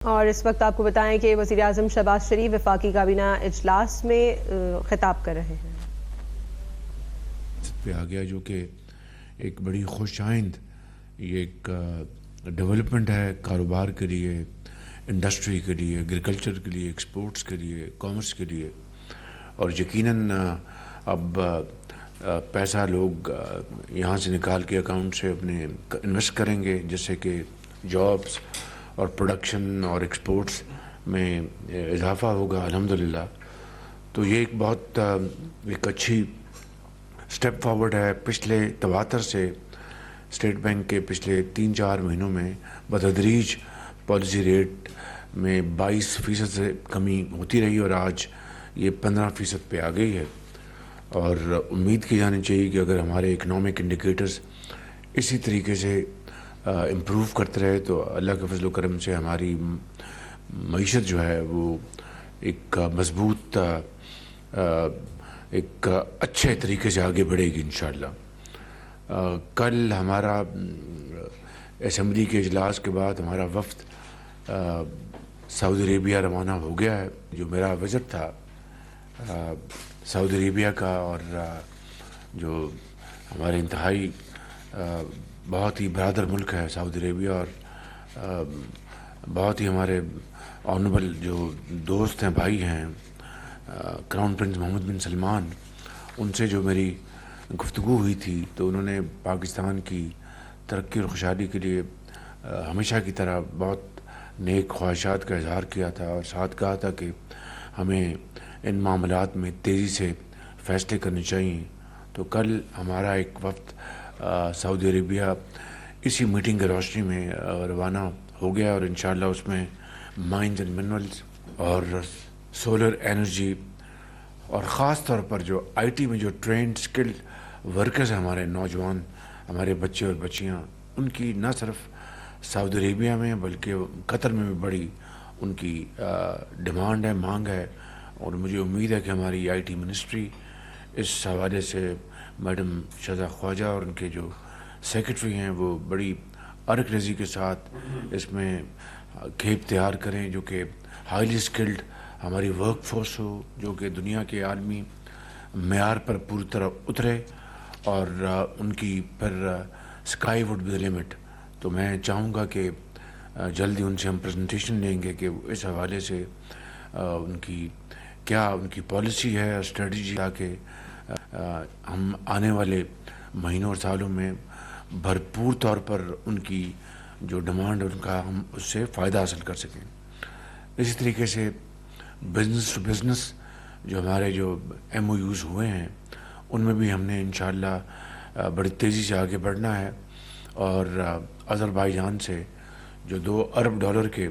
اور اس وقت آپ کو بتائیں کہ وزیر اعظم شہباز شریف وفاقی کابینہ اجلاس میں خطاب کر رہے ہیں. پہ آ گیا جو کہ ایک بڑی خوش آئند یہ ایک ڈیولپمنٹ ہے کاروبار کے لیے، انڈسٹری کے لیے، ایگریکلچر کے لیے، ایکسپورٹس کے لیے، کامرس کے لیے. اور یقیناً اب پیسہ لوگ یہاں سے نکال کے اکاؤنٹ سے اپنے انویسٹ کریں گے، جس سے کہ جابس اور پروڈکشن اور ایکسپورٹس میں اضافہ ہوگا الحمدللہ. تو یہ ایک بہت ایک اچھی سٹیپ فارورڈ ہے. پچھلے تواتر سے اسٹیٹ بینک کے پچھلے 3-4 مہینوں میں بتدریج پالیسی ریٹ میں 22% سے کمی ہوتی رہی اور آج یہ 15% پہ آ گئی ہے. اور امید کی جانی چاہیے کہ اگر ہمارے اکنامک انڈیکیٹرز اسی طریقے سے امپروو کرتے رہے تو اللہ کے فضل و کرم سے ہماری معیشت جو ہے وہ ایک مضبوط ایک اچھے طریقے سے آگے بڑھے گی انشاءاللہ. کل ہمارا اسمبلی کے اجلاس کے بعد ہمارا وفد سعودی عربیہ روانہ ہو گیا ہے. جو میرا وزٹ تھا سعودی عربیہ کا، اور جو ہمارے انتہائی بہت ہی برادر ملک ہے سعودی عربیہ، اور بہت ہی ہمارے آنریبل جو دوست ہیں، بھائی ہیں، کراؤن پرنس محمد بن سلمان، ان سے جو میری گفتگو ہوئی تھی تو انہوں نے پاکستان کی ترقی اور خوشحالی کے لیے ہمیشہ کی طرح بہت نیک خواہشات کا اظہار کیا تھا، اور ساتھ کہا تھا کہ ہمیں ان معاملات میں تیزی سے فیصلے کرنے چاہیے. تو کل ہمارا ایک وفد سعودی عربیہ اسی میٹنگ کی روشنی میں روانہ ہو گیا، اور انشاءاللہ اس میں مائنز اینڈ منرلز اور سولر انرجی، اور خاص طور پر جو آئی ٹی میں جو ٹرینڈ اسکلڈ ورکرز ہیں، ہمارے نوجوان، ہمارے بچے اور بچیاں، ان کی نہ صرف سعودی عربیہ میں بلکہ قطر میں بھی بڑی ان کی ڈیمانڈ ہے، مانگ ہے. اور مجھے امید ہے کہ ہماری آئی ٹی منسٹری اس حوالے سے میڈم شہزاد خواجہ اور ان کے جو سیکرٹری ہیں وہ بڑی عرق ریزی کے ساتھ اس میں کھیپ تیار کریں، جو کہ ہائیلی اسکلڈ ہماری ورک فورس ہو، جو کہ دنیا کے عالمی معیار پر پوری طرح اترے، اور ان کی پھر sky would be the limit. تو میں چاہوں گا کہ جلدی ان سے ہم پریزنٹیشن لیں گے کہ اس حوالے سے ان کی کیا ان کی پالیسی ہے اور اسٹریٹجی، تاکہ ہم آنے والے مہینوں اور سالوں میں بھرپور طور پر ان کی جو ڈیمانڈ ہے ان کا ہم اس سے فائدہ حاصل کر سکیں. اسی طریقے سے بزنس ٹو بزنس جو ہمارے جو ایم او یوز ہوئے ہیں ان میں بھی ہم نے انشاءاللہ بڑی تیزی سے آگے بڑھنا ہے. اور آذربائیجان سے جو $2 ارب کے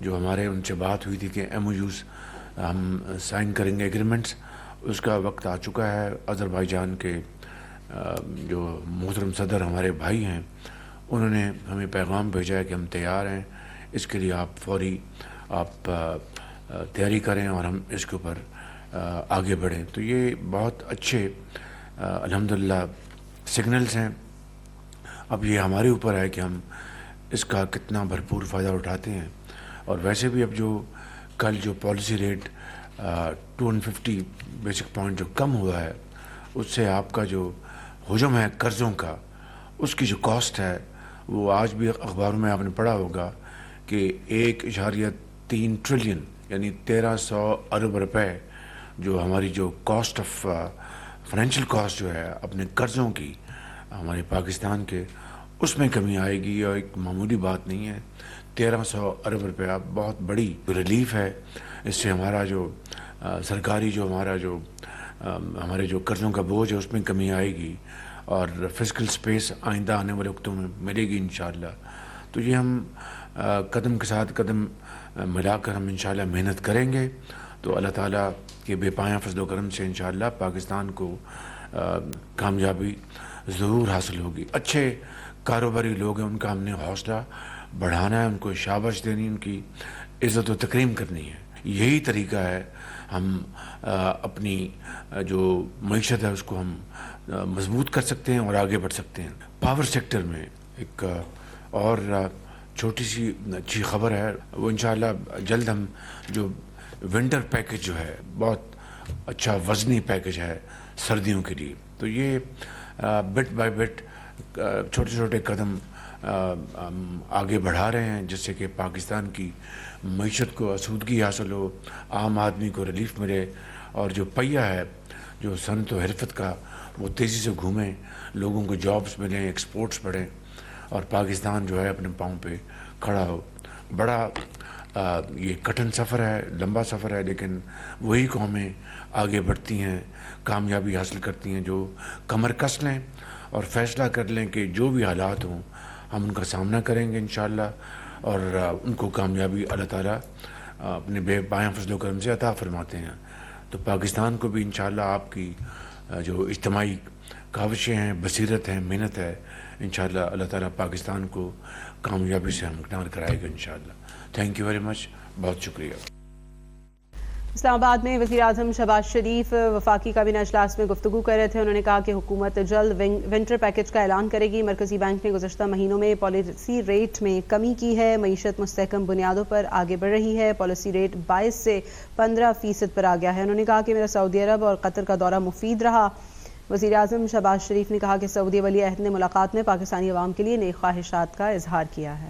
جو ہمارے ان سے بات ہوئی تھی کہ ایم او یوز ہم سائن کریں گے ایگریمنٹس، اس کا وقت آ چکا ہے. آذربائیجان کے جو محترم صدر ہمارے بھائی ہیں انہوں نے ہمیں پیغام بھیجا ہے کہ ہم تیار ہیں، اس کے لیے آپ فوری تیاری کریں اور ہم اس کے اوپر آگے بڑھیں. تو یہ بہت اچھے الحمدللہ سگنلز ہیں. اب یہ ہمارے اوپر ہے کہ ہم اس کا کتنا بھرپور فائدہ اٹھاتے ہیں. اور ویسے بھی اب جو کل جو پالیسی ریٹ 250 بیسک پوائنٹ جو کم ہوا ہے، اس سے آپ کا جو حجم ہے قرضوں کا، اس کی جو کاسٹ ہے وہ آج بھی اخباروں میں آپ نے پڑھا ہوگا کہ 1.3 ٹریلین یعنی 1300 ارب روپے جو ہماری جو کاسٹ آف فائنینشیل کاسٹ جو ہے اپنے قرضوں کی ہمارے پاکستان کے، اس میں کمی آئے گی. اور ایک معمولی بات نہیں ہے، 1300 ارب روپیہ بہت بڑی ریلیف ہے. اس سے ہمارا جو سرکاری جو ہمارے جو قرضوں کا بوجھ ہے اس میں کمی آئے گی، اور فزیکل سپیس آئندہ آنے والے وقتوں میں ملے گی انشاءاللہ. تو یہ ہم قدم کے ساتھ قدم ملا کر ہم انشاءاللہ محنت کریں گے تو اللہ تعالیٰ کے بے پایاں فضل و کرم سے انشاءاللہ پاکستان کو کامیابی ضرور حاصل ہوگی. اچھے کاروباری لوگ ہیں، ان کا ہم نے حوصلہ بڑھانا ہے، ان کو شاباش دینی، ان کی عزت و تکریم کرنی ہے. یہی طریقہ ہے ہم اپنی جو معیشت ہے اس کو ہم مضبوط کر سکتے ہیں اور آگے بڑھ سکتے ہیں. پاور سیکٹر میں ایک اور چھوٹی سی اچھی خبر ہے، وہ انشاءاللہ جلد ہم جو ونٹر پیکج جو ہے بہت اچھا وزنی پیکج ہے سردیوں کے لیے، تو یہ بٹ بائی بٹ چھوٹے چھوٹے قدم آگے بڑھا رہے ہیں جس سے کہ پاکستان کی معیشت کو آسودگی حاصل ہو، عام آدمی کو ریلیف ملے، اور جو پہیہ ہے جو صنعت و حرفت کا وہ تیزی سے گھومیں، لوگوں کو جابس ملیں، ایکسپورٹس بڑھیں، اور پاکستان جو ہے اپنے پاؤں پہ کھڑا ہو۔ بڑا یہ کٹھن سفر ہے، لمبا سفر ہے، لیکن وہی قومیں آگے بڑھتی ہیں، کامیابی حاصل کرتی ہیں جو کمر کس لیں اور فیصلہ کر لیں کہ جو بھی حالات ہوں ہم ان کا سامنا کریں گے انشاءاللہ، اور ان کو کامیابی اللہ تعالیٰ اپنے بے پایاں فضل و کرم سے عطا فرماتے ہیں۔ تو پاکستان کو بھی انشاءاللہ آپ کی جو اجتماعی کاوشیں ہیں، بصیرت ہے، محنت ہے، انشاءاللہ اللہ تعالیٰ پاکستان کو کامیابی سے ہمکنار کرائے گا انشاءاللہ۔ تھینک یو ویری مچ، بہت شکریہ۔ اسلام آباد میں وزیر اعظم شہباز شریف وفاقی کابینہ اجلاس میں گفتگو کر رہے تھے۔ انہوں نے کہا کہ حکومت جلد ونٹر پیکج کا اعلان کرے گی۔ مرکزی بینک نے گزشتہ مہینوں میں پالیسی ریٹ میں کمی کی ہے، معیشت مستحکم بنیادوں پر آگے بڑھ رہی ہے، پالیسی ریٹ 22 سے 15% پر آ گیا ہے۔ انہوں نے کہا کہ میرا سعودی عرب اور قطر کا دورہ مفید رہا۔ وزیر اعظم شہباز شریف نے کہا کہ سعودی ولی عہد نے ملاقات میں پاکستانی عوام کے لیے نیک خواہشات کا اظہار کیا ہے۔